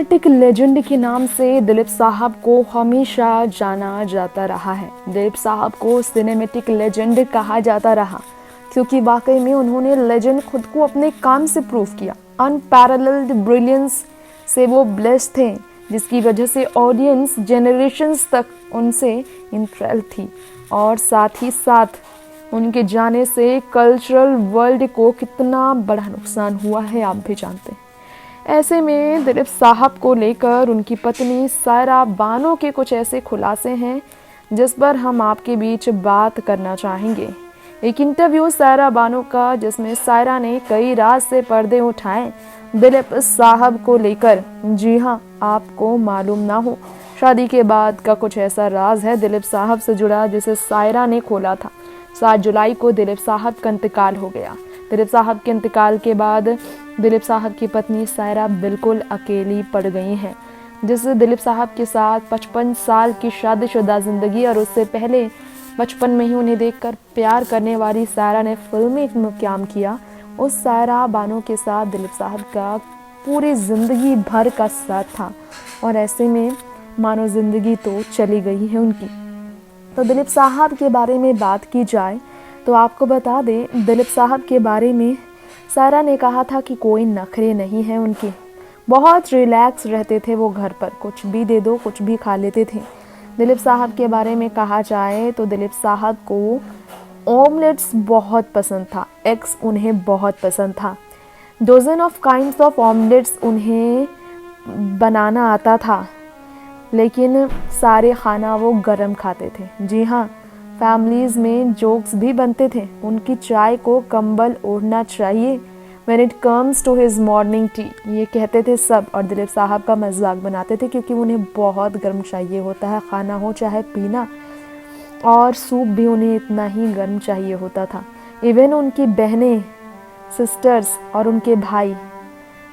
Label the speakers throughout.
Speaker 1: Cinematic legend के नाम से दिलीप साहब को हमेशा जाना जाता रहा है। दिलीप साहब को सिनेमैटिक लेजेंड कहा जाता रहा क्योंकि वाकई में उन्होंने लेजेंड खुद को अपने काम से प्रूव किया। अनपैरेलल्ड ब्रिलियंस से वो ब्लेस्ड थे, जिसकी वजह से ऑडियंस जनरेशंस तक उनसे इंट्रेल थी और साथ ही साथ उनके जाने से कल्चरल वर्ल्ड को कितना बड़ा नुकसान हुआ है आप भी जानते हैं। ऐसे में दिलीप साहब को लेकर उनकी पत्नी सायरा बानो के कुछ ऐसे खुलासे हैं जिस पर हम आपके बीच बात करना चाहेंगे। एक इंटरव्यू सायरा बानो का जिसमें सायरा ने कई राज से पर्दे उठाए दिलीप साहब को लेकर। जी हाँ, आपको मालूम ना हो, शादी के बाद का कुछ ऐसा राज है दिलीप साहब से जुड़ा जिसे सायरा ने खोला था। 7 जुलाई को दिलीप साहब का इंतकाल हो गया। दिलीप साहब के इंतकाल के बाद दिलीप साहब की पत्नी सायरा बिल्कुल अकेली पड़ गई हैं, जिससे दिलीप साहब के साथ 55 साल की शादीशुदा जिंदगी और उससे पहले बचपन में ही उन्हें देखकर प्यार करने वाली सायरा ने फिल्मी में काम किया। उस सायरा बानो के साथ दिलीप साहब का पूरी जिंदगी भर का साथ था और ऐसे में मानो जिंदगी तो चली गई है उनकी। तो दिलीप साहब के बारे में बात की जाए तो आपको बता दें, दिलीप साहब के बारे में सायरा ने कहा था कि कोई नखरे नहीं है उनके, बहुत रिलैक्स रहते थे वो, घर पर कुछ भी दे दो कुछ भी खा लेते थे। दिलीप साहब के बारे में कहा जाए तो दिलीप साहब को ऑमलेट्स बहुत पसंद था, एग्स उन्हें बहुत पसंद था। Dozen of kinds of omelettes उन्हें बनाना आता था, लेकिन सारे खाना वो गरम खाते थे। जी हाँ, फैमिलीज़ में जोक्स भी बनते थे, उनकी चाय को कंबल ओढ़ना चाहिए when it comes to his morning tea, ये कहते थे सब और दिलीप साहब का मजाक बनाते थे क्योंकि उन्हें बहुत गर्म चाहिए होता है, खाना हो चाहे पीना, और सूप भी उन्हें इतना ही गर्म चाहिए होता था। इवन उनकी बहनें, सिस्टर्स और उनके भाई,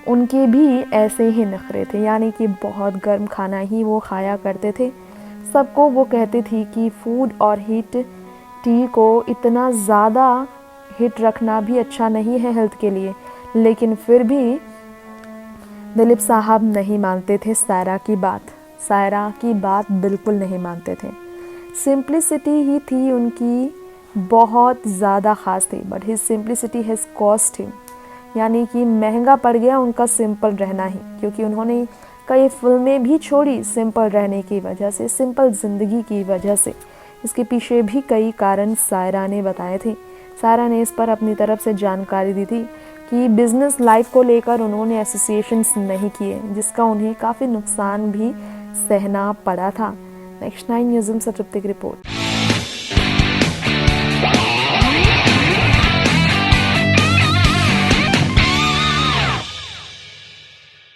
Speaker 1: उनके भी ऐसे ही नखरे थे, यानी कि बहुत गर्म खाना ही वो खाया करते थे। सबको वो कहती थी कि फूड और हीट टी को इतना ज़्यादा हीट रखना भी अच्छा नहीं है हेल्थ के लिए, लेकिन फिर भी दिलीप साहब नहीं मानते थे सायरा की बात बिल्कुल नहीं मानते थे। सिंप्लिसिटी ही थी उनकी, बहुत ज़्यादा ख़ास थी, but his simplicity has cost him, यानी कि महंगा पड़ गया उनका सिंपल रहना ही, क्योंकि उन्होंने कई फिल्में भी छोड़ी सिंपल रहने की वजह से, सिंपल ज़िंदगी की वजह से। इसके पीछे भी कई कारण सायरा ने बताए थे। सायरा ने इस पर अपनी तरफ से जानकारी दी थी कि बिज़नेस लाइफ को लेकर उन्होंने एसोसिएशंस नहीं किए, जिसका उन्हें काफ़ी नुकसान भी सहना पड़ा था। नेक्स्ट 9 न्यूज़ से तृप्ति की रिपोर्ट।